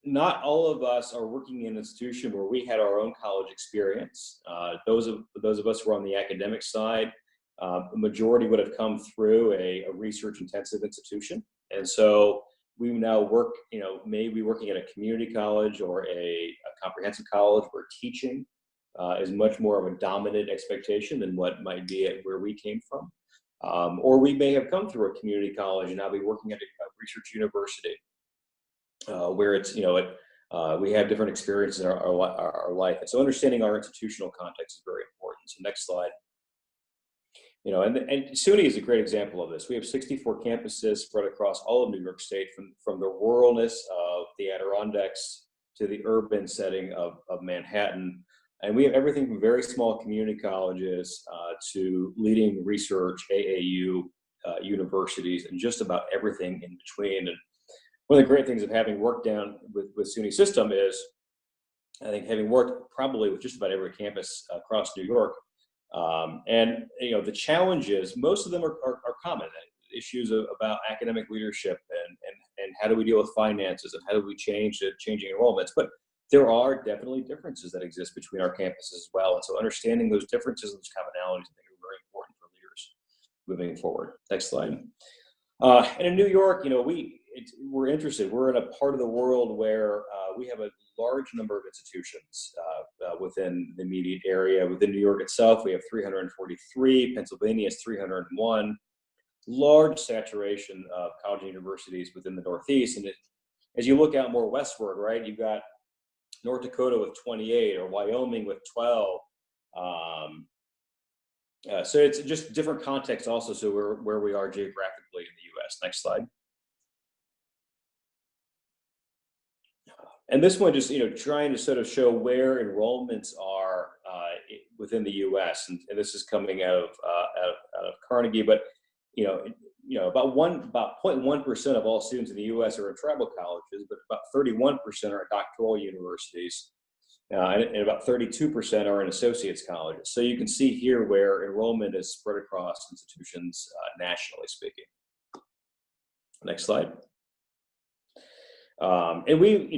not all of us are working in an institution where we had our own college experience. Those of us who are on the academic side, the majority would have come through a research-intensive institution, and so we now work, maybe working at a community college or a comprehensive college where teaching is much more of a dominant expectation than what might be at where we came from. Or we may have come through a community college and now be working at a research university where it's, we have different experiences in our life. And so understanding our institutional context is very important. So next slide. And SUNY is a great example of this. We have 64 campuses spread across all of New York State, from the ruralness of the Adirondacks to the urban setting of Manhattan. And we have everything from very small community colleges to leading research, AAU universities, and just about everything in between. And one of the great things of having worked down with SUNY system is, I think, having worked probably with just about every campus across New York, and the challenges, most of them are common. Issues about academic leadership and how do we deal with finances and how do we change the changing enrollments. But there are definitely differences that exist between our campuses as well. And so understanding those differences and those commonalities, I think, are very important for leaders moving forward. Next slide. And in New York, we're interested. We're in a part of the world where we have a large number of institutions within the immediate area. Within New York itself, we have 343. Pennsylvania is 301. Large saturation of college and universities within the Northeast. And as you look out more westward, right, you've got North Dakota with 28 or Wyoming with 12. So it's just different context also, so where we are geographically in the U.S. Next slide. And this one just, trying to sort of show where enrollments are within the U.S. And this is coming out of Carnegie, but about 0.1% of all students in the U.S. are in tribal colleges, but about 31% are at doctoral universities, and about 32% are in associates colleges. So you can see here where enrollment is spread across institutions nationally speaking. Next slide. And we,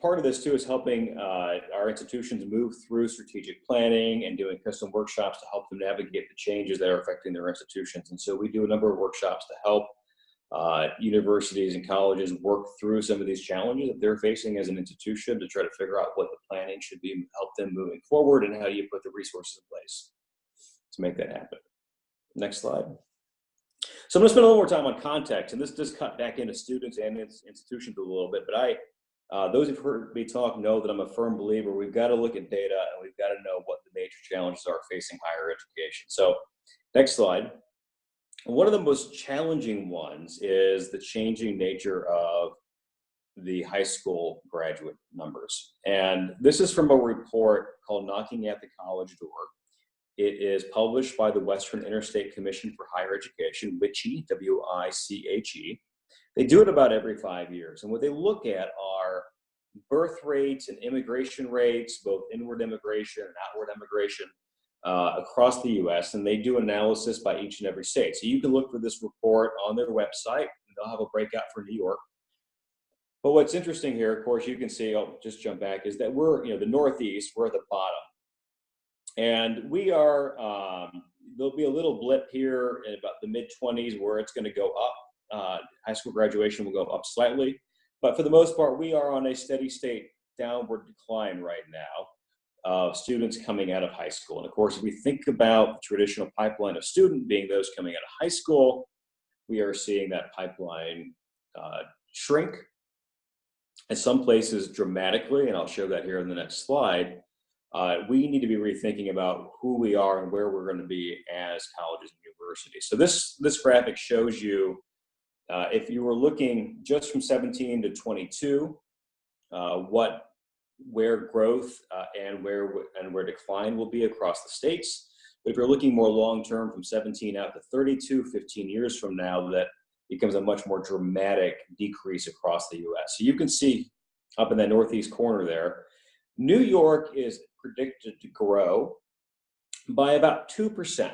part of this too is helping our institutions move through strategic planning and doing custom workshops to help them navigate the changes that are affecting their institutions. And so we do a number of workshops to help universities and colleges work through some of these challenges that they're facing as an institution to try to figure out what the planning should be to help them moving forward and how do you put the resources in place to make that happen. Next slide. So I'm going to spend a little more time on context, and this does cut back into students and institutions a little bit, but those who've heard me talk know that I'm a firm believer we've got to look at data and we've got to know what the major challenges are facing higher education. So next slide. One of the most challenging ones is the changing nature of the high school graduate numbers. And this is from a report called Knocking at the College Door. It is published by the Western Interstate Commission for Higher Education, WICHE, W-I-C-H-E. They do it about every 5 years. And what they look at are birth rates and immigration rates, both inward immigration and outward immigration across the US. And they do analysis by each and every state. So you can look for this report on their website. And they'll have a breakout for New York. But what's interesting here, of course, you can see, I'll just jump back, is that we're, the Northeast, we're at the bottom. And we are, there'll be a little blip here in about the mid-20s where it's going to go up. High school graduation will go up slightly. But for the most part, we are on a steady state downward decline right now of students coming out of high school. And of course, if we think about the traditional pipeline of student being those coming out of high school, we are seeing that pipeline shrink in some places dramatically. And I'll show that here in the next slide. We need to be rethinking about who we are and where we're going to be as colleges and universities. So this graphic shows you, if you were looking just from 17 to 22, where growth and where decline will be across the states. But if you're looking more long-term from 17 out to 32, 15 years from now, that becomes a much more dramatic decrease across the US. So you can see up in that northeast corner there, New York is predicted to grow by about 2%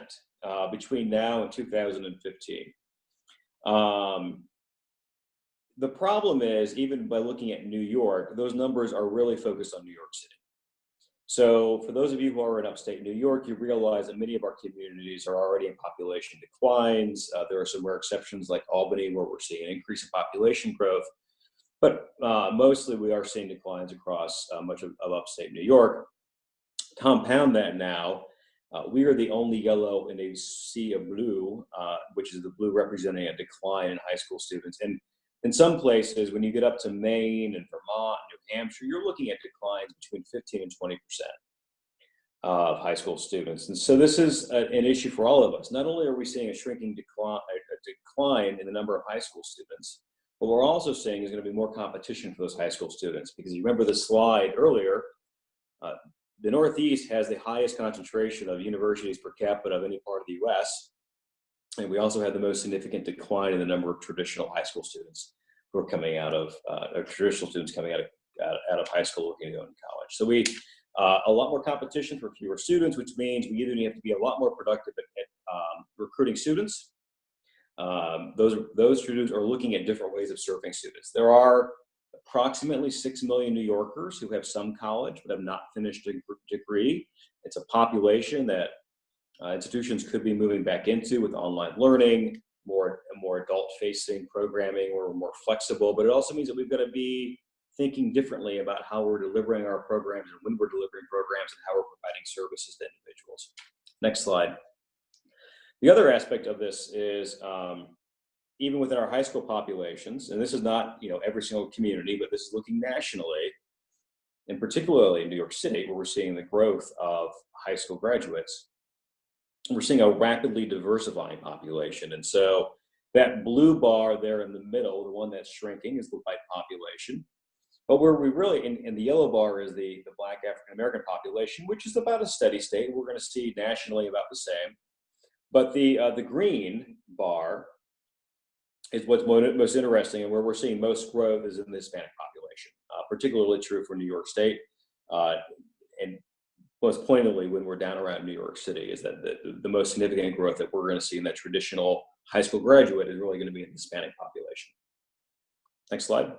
between now and 2015. The problem is, even by looking at New York, those numbers are really focused on New York City. So for those of you who are in upstate New York, you realize that many of our communities are already in population declines. There are some rare exceptions like Albany, where we're seeing an increase in population growth. But mostly we are seeing declines across much of upstate New York. Compound that now, we are the only yellow in a sea of blue, which is the blue representing a decline in high school students. And in some places, when you get up to Maine and Vermont, New Hampshire, you're looking at declines between 15 and 20% of high school students. And so this is an issue for all of us. Not only are we seeing a shrinking decline in the number of high school students, but we're also seeing is going to be more competition for those high school students. Because you remember the slide earlier, the Northeast has the highest concentration of universities per capita of any part of the US. And we also have the most significant decline in the number of traditional high school students who are coming out of, traditional students coming out of high school looking to go into college. So we, a lot more competition for fewer students, which means we either have to be a lot more productive at recruiting students. Those students are looking at different ways of serving students. There are approximately 6 million New Yorkers who have some college but have not finished a degree. It's a population that institutions could be moving back into with online learning, more adult-facing programming, or more flexible. But it also means that we've got to be thinking differently about how we're delivering our programs and when we're delivering programs and how we're providing services to individuals. Next slide. The other aspect of this is even within our high school populations, and this is not every single community, but this is looking nationally, and particularly in New York City, where we're seeing the growth of high school graduates. We're seeing a rapidly diversifying population. And so that blue bar there in the middle, the one that's shrinking, is the white population. But where we really, in the yellow bar, is the Black African-American population, which is about a steady state. We're going to see nationally about the same. But the green bar is what's most interesting, and where we're seeing most growth is in the Hispanic population, particularly true for New York State. And most pointedly, when we're down around New York City, is that the most significant growth that we're going to see in that traditional high school graduate is really going to be in the Hispanic population. Next slide.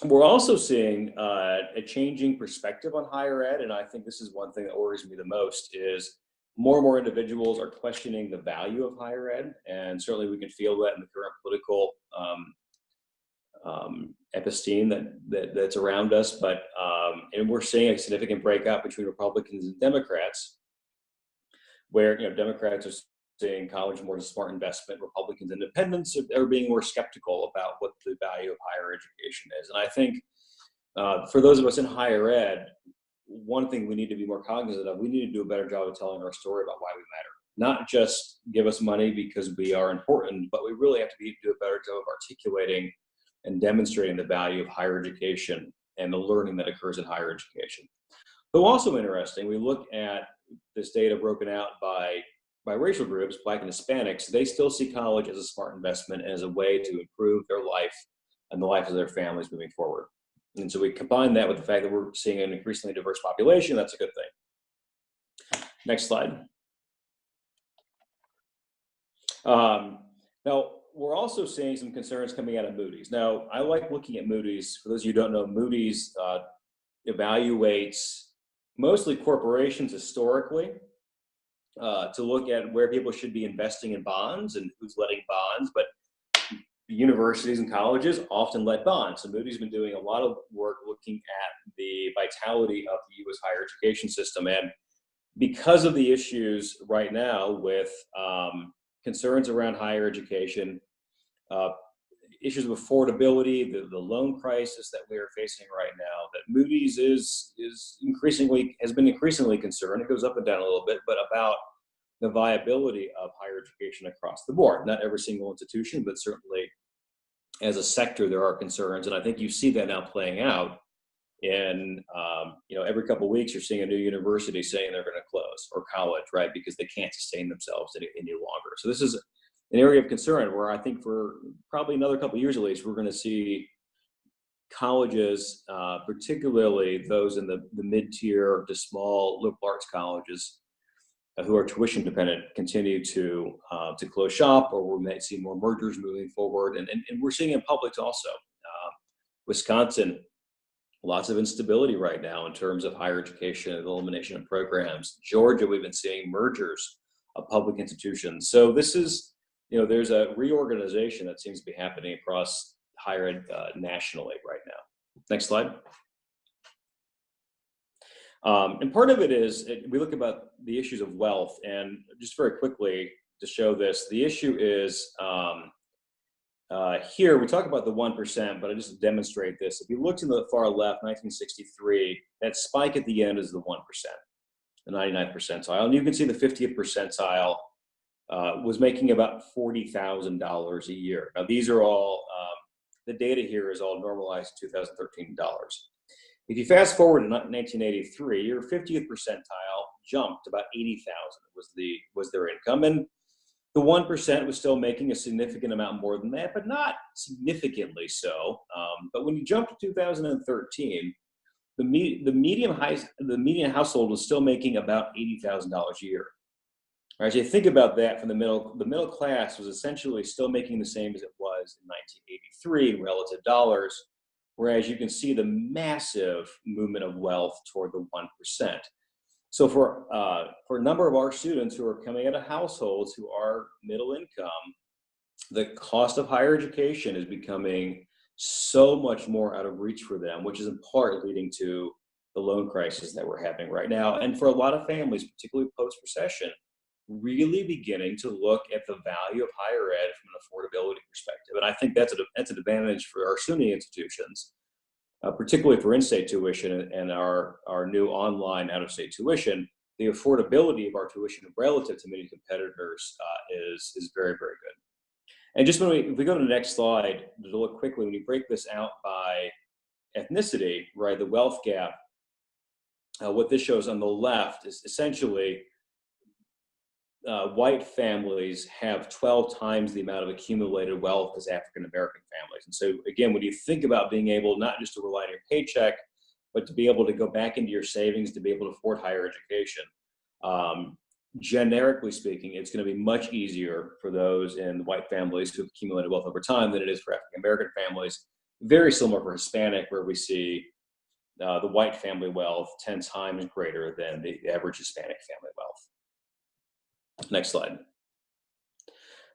We're also seeing a changing perspective on higher ed, and I think this is one thing that worries me the most, is more and more individuals are questioning the value of higher ed, and certainly we can feel that in the current political episteme that's around us. But and we're seeing a significant breakout between Republicans and Democrats, where Democrats are seeing college more as a smart investment. Republicans, independents are being more skeptical about what the value of higher education is. And I think for those of us in higher ed, one thing we need to be more cognizant of, we need to do a better job of telling our story about why we matter. Not just give us money because we are important, but we really have to do a better job of articulating and demonstrating the value of higher education and the learning that occurs in higher education. But also interesting, we look at this data broken out by racial groups, Black and Hispanics. They still see college as a smart investment and as a way to improve their life and the life of their families moving forward. And so we combine that with the fact that we're seeing an increasingly diverse population. That's a good thing. Next slide. Now, we're also seeing some concerns coming out of Moody's. Now, I like looking at Moody's. For those of you who don't know, Moody's evaluates mostly corporations historically to look at where people should be investing in bonds and who's letting bonds. But universities and colleges often let bonds. So Moody's been doing a lot of work looking at the vitality of the U.S. higher education system. And because of the issues right now with concerns around higher education, issues of affordability, the loan crisis that we are facing right now, that Moody's has been increasingly concerned. It goes up and down a little bit, but about the viability of higher education across the board. Not every single institution, but certainly as a sector, there are concerns, and I think you see that now playing out. And every couple of weeks, you're seeing a new university saying they're going to close, or college, right? Because they can't sustain themselves any longer. So this is an area of concern where I think for probably another couple of years at least, we're going to see colleges, particularly those in the mid-tier to small liberal arts colleges who are tuition dependent, continue to close shop, or we may see more mergers moving forward. And we're seeing it in Publix also. Wisconsin, lots of instability right now in terms of higher education and elimination of programs. Georgia, we've been seeing mergers of public institutions. So this is, there's a reorganization that seems to be happening across higher ed nationally right now. Next slide. And part of it is, we look about the issues of wealth, and just very quickly to show this, the issue is, here we talk about the 1%, but I just demonstrate this. If you look to the far left, 1963, that spike at the end is the 1%, the 99th percentile. And you can see the 50th percentile was making about $40,000 a year. Now these are all, the data here is all normalized 2013 dollars. If you fast forward to 1983, your 50th percentile jumped about 80,000 was their income, and the 1% was still making a significant amount more than that, but not significantly so. But when you jump to 2013, the median household was still making about $80,000 a year. All right, so you think about that from the middle class was essentially still making the same as it was in 1983 in relative dollars, whereas you can see the massive movement of wealth toward the 1%. So for a number of our students who are coming out of households who are middle income, the cost of higher education is becoming so much more out of reach for them, which is in part leading to the loan crisis that we're having right now. And for a lot of families, particularly post-recession, really beginning to look at the value of higher ed from an affordability perspective. And I think that's an advantage for our SUNY institutions, particularly for in-state tuition and our new online out-of-state tuition. The affordability of our tuition relative to many competitors is very, very good. And just if we go to the next slide, to look quickly, when you break this out by ethnicity, right, the wealth gap, what this shows on the left is essentially white families have 12 times the amount of accumulated wealth as African American families. And so again, when you think about being able not just to rely on your paycheck, but to be able to go back into your savings to be able to afford higher education, generically speaking, it's going to be much easier for those in white families who have accumulated wealth over time than it is for African American families. Very similar for Hispanic, where we see the white family wealth 10 times greater than the average Hispanic family wealth. Next slide.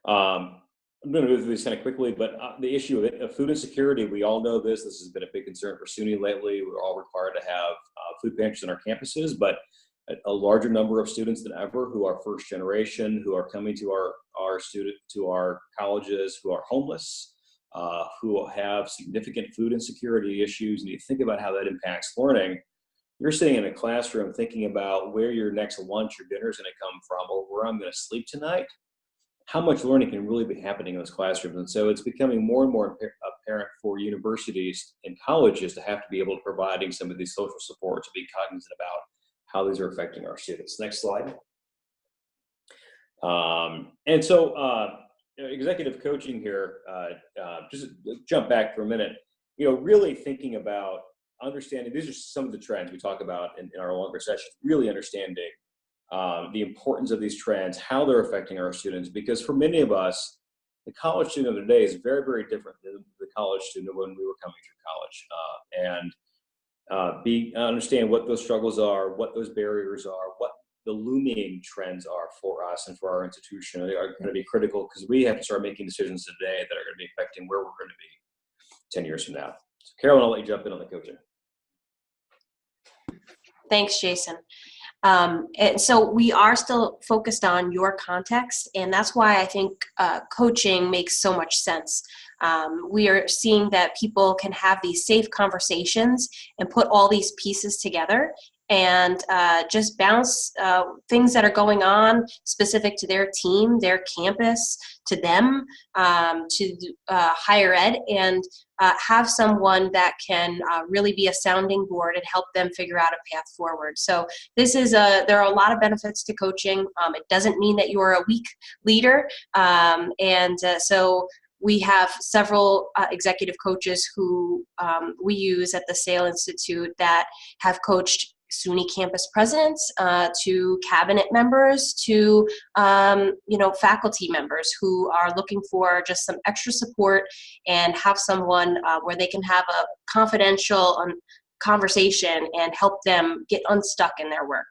I'm going to move through this kind of quickly, but the issue of food insecurity, we all know this. This has been a big concern for SUNY lately. We're all required to have food pantries on our campuses, but a larger number of students than ever who are first generation, who are coming to our colleges, who are homeless, who have significant food insecurity issues. And you think about how that impacts learning. You're sitting in a classroom thinking about where your next lunch or dinner is going to come from, or where I'm going to sleep tonight. How much learning can really be happening in those classrooms? And so it's becoming more and more apparent for universities and colleges to have to be able to providing some of these social support, to be cognizant about how these are affecting our students. Next slide. And so executive coaching here, just jump back for a minute, really thinking about understanding, these are some of the trends we talk about in our longer sessions, really understanding the importance of these trends, how they're affecting our students, because for many of us, the college student of today is very, very different than the college student when we were coming through college. And understand what those struggles are, what those barriers are, what the looming trends are for us and for our institution. They are going to be critical because we have to start making decisions today that are going to be affecting where we're going to be 10 years from now. So Carolyn, I'll let you jump in on the coaching. Thanks, Jason. And so we are still focused on your context, and that's why I think coaching makes so much sense. We are seeing that people can have these safe conversations and put all these pieces together and just bounce things that are going on specific to their team, their campus, to them, to higher ed, and have someone that can really be a sounding board and help them figure out a path forward. So this is there are a lot of benefits to coaching. It doesn't mean that you're a weak leader, so we have several executive coaches who we use at the SAIL Institute that have coached SUNY campus presidents, to cabinet members, to faculty members who are looking for just some extra support and have someone where they can have a confidential conversation and help them get unstuck in their work.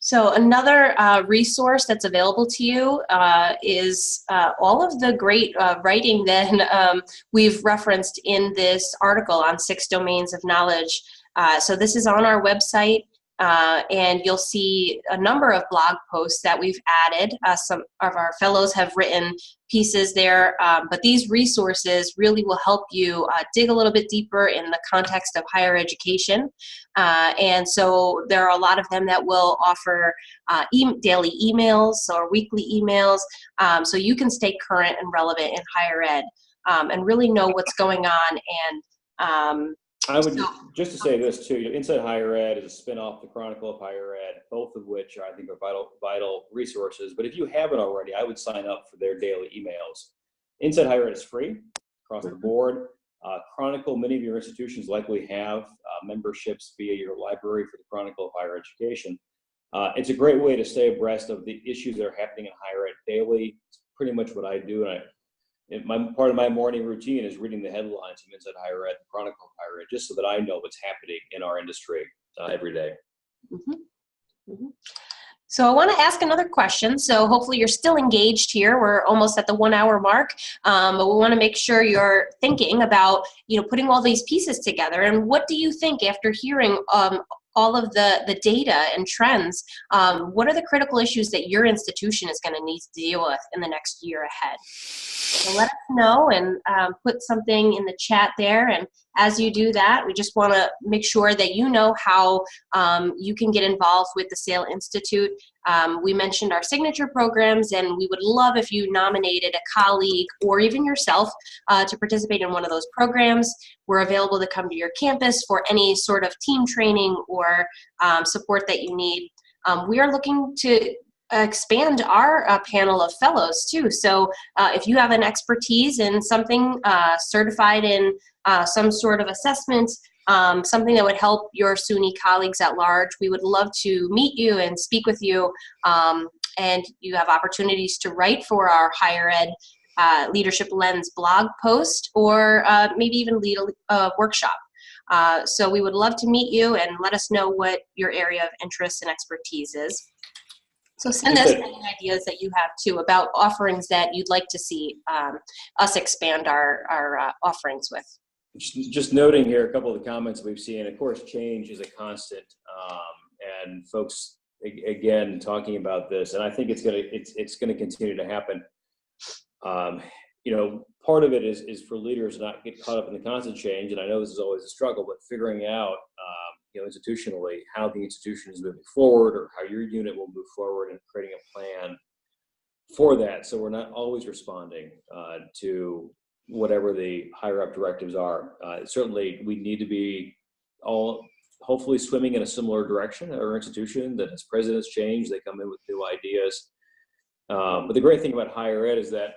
So another resource that's available to you is all of the great writing that we've referenced in this article on 6 domains of knowledge. So this is on our website, and you'll see a number of blog posts that we've added. Some of our fellows have written pieces there, but these resources really will help you dig a little bit deeper in the context of higher education. And so there are a lot of them that will offer daily emails or weekly emails, so you can stay current and relevant in higher ed, and really know what's going on. And I would just to say this too. Inside Higher Ed is a spin-off, the Chronicle of Higher Ed, both of which I think are vital resources. But if you haven't already, I would sign up for their daily emails. Inside Higher Ed is free across the board. Chronicle, many of your institutions likely have memberships via your library for the Chronicle of Higher Education. It's a great way to stay abreast of the issues that are happening in higher ed daily. It's pretty much what I do, and part of my morning routine is reading the headlines from Inside Higher Ed, the Chronicle of Higher Ed, just so that I know what's happening in our industry every day. Mm-hmm. Mm-hmm. So I want to ask another question. So hopefully you're still engaged here. We're almost at the 1 hour mark, but we want to make sure you're thinking about, putting all these pieces together. And what do you think after hearing all of the data and trends? What are the critical issues that your institution is going to need to deal with in the next year ahead? So let us know and put something in the chat there. And as you do that, we just want to make sure that you know how you can get involved with the SAIL Institute. We mentioned our signature programs, and we would love if you nominated a colleague or even yourself to participate in one of those programs. We're available to come to your campus for any sort of team training or support that you need. We are looking to expand our panel of fellows too. So if you have an expertise in something, certified in some sort of assessment, something that would help your SUNY colleagues at large, we would love to meet you and speak with you. And you have opportunities to write for our higher ed Leadership Lens blog post, or maybe even lead a workshop. So we would love to meet you and let us know what your area of interest and expertise is. So send us any ideas that you have too about offerings that you'd like to see us expand our offerings with. Just noting here a couple of the comments we've seen. Of course, change is a constant, and folks again talking about this, and I think it's gonna continue to happen. Part of it is for leaders to not get caught up in the constant change, and I know this is always a struggle, but figuring out institutionally how the institution is moving forward, or how your unit will move forward, and creating a plan for that, so we're not always responding to whatever the higher up directives are. Certainly we need to be all hopefully swimming in a similar direction at our institution, that as presidents change, they come in with new ideas. But the great thing about higher ed is that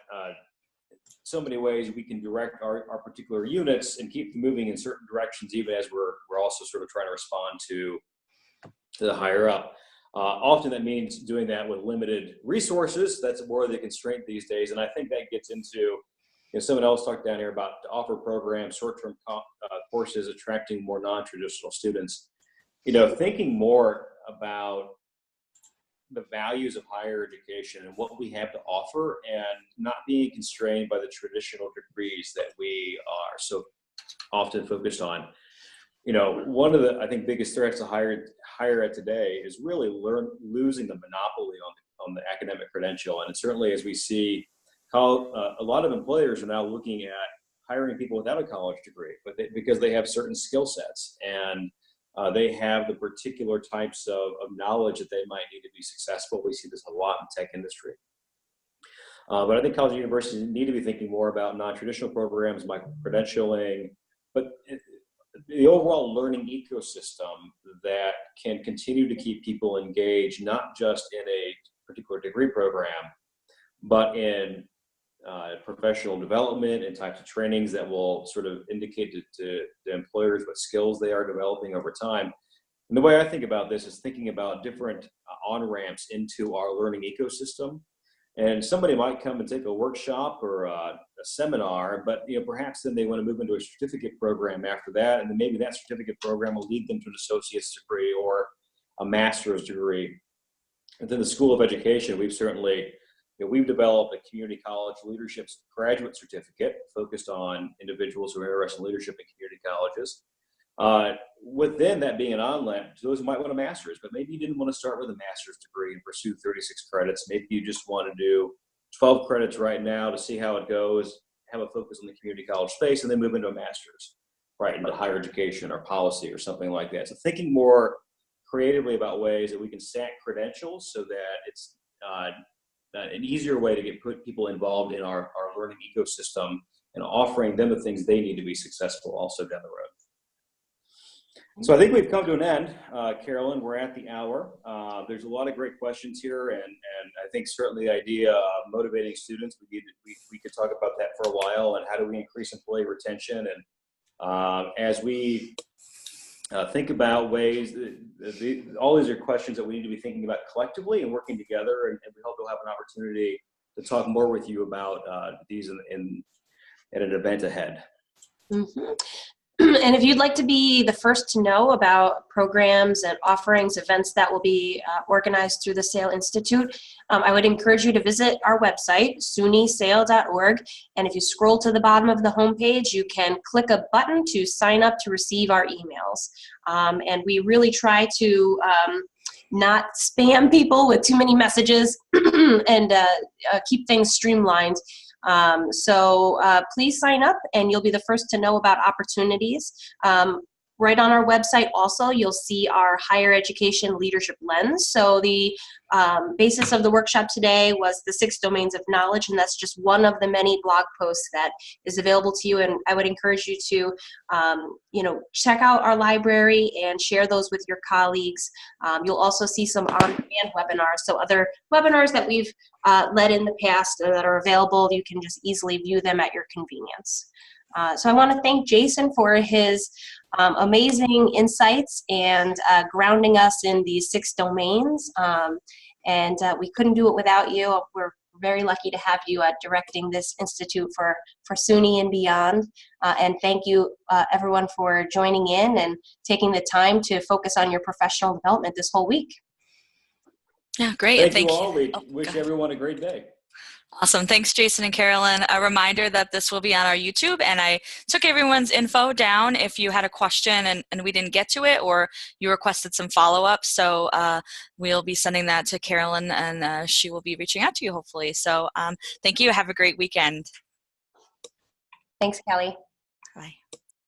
so many ways we can direct our particular units and keep them moving in certain directions, even as we're also sort of trying to respond to the higher up. Often that means doing that with limited resources. That's more the constraint these days. And I think that gets into, someone else talked down here about to offer programs, short-term courses, attracting more non-traditional students. Thinking more about the values of higher education and what we have to offer, and not being constrained by the traditional degrees that we are so often focused on. One of the, I think, biggest threats to higher ed today is really losing the monopoly on the academic credential. And certainly as we see how a lot of employers are now looking at hiring people without a college degree, but because they have certain skill sets and they have the particular types of knowledge that they might need to be successful. We see this a lot in the tech industry. But I think colleges and universities need to be thinking more about non-traditional programs, micro-credentialing, but the overall learning ecosystem that can continue to keep people engaged, not just in a particular degree program, but in professional development and types of trainings that will sort of indicate to employers what skills they are developing over time. And the way I think about this is thinking about different on-ramps into our learning ecosystem. And somebody might come and take a workshop or a seminar, but perhaps then they want to move into a certificate program after that, and then maybe that certificate program will lead them to an associate's degree or a master's degree. And then the School of Education, we've certainly we've developed a community college leadership graduate certificate focused on individuals who are interested in leadership in community colleges. Within that being an on-ramp, those who might want a master's, but maybe you didn't want to start with a master's degree and pursue 36 credits. Maybe you just want to do 12 credits right now to see how it goes, have a focus on the community college space, and then move into a master's, right, into higher education or policy or something like that. So thinking more creatively about ways that we can stack credentials so that it's an easier way to get people involved in our learning ecosystem and offering them the things they need to be successful also down the road. So I think we've come to an end, Carolyn. We're at the hour. There's a lot of great questions here, and I think certainly the idea of motivating students, we could talk about that for a while, and how do we increase employee retention. And as we think about ways, all these are questions that we need to be thinking about collectively and working together, and we hope we'll have an opportunity to talk more with you about these at an event ahead. Mm-hmm. And if you'd like to be the first to know about programs and offerings, events that will be organized through the SAIL Institute, I would encourage you to visit our website, sunysail.org. And if you scroll to the bottom of the homepage, you can click a button to sign up to receive our emails. And we really try to not spam people with too many messages and keep things streamlined. So please sign up and you'll be the first to know about opportunities. Right on our website also, you'll see our higher education leadership lens. So the basis of the workshop today was the 6 domains of knowledge, and that's just one of the many blog posts that is available to you. And I would encourage you to, check out our library and share those with your colleagues. You'll also see some on-demand webinars. So other webinars that we've led in the past that are available, you can just easily view them at your convenience. So I want to thank Jason for his amazing insights and grounding us in these 6 domains. And we couldn't do it without you. We're very lucky to have you directing this institute for SUNY and beyond. And thank you, everyone, for joining in and taking the time to focus on your professional development this whole week. Yeah, great. Thank you all. We wish everyone a great day. Awesome. Thanks, Jason and Carolyn. A reminder that this will be on our YouTube, and I took everyone's info down if you had a question and we didn't get to it, or you requested some follow-up. So we'll be sending that to Carolyn, and she will be reaching out to you, hopefully. So thank you. Have a great weekend. Thanks, Kelly. Bye.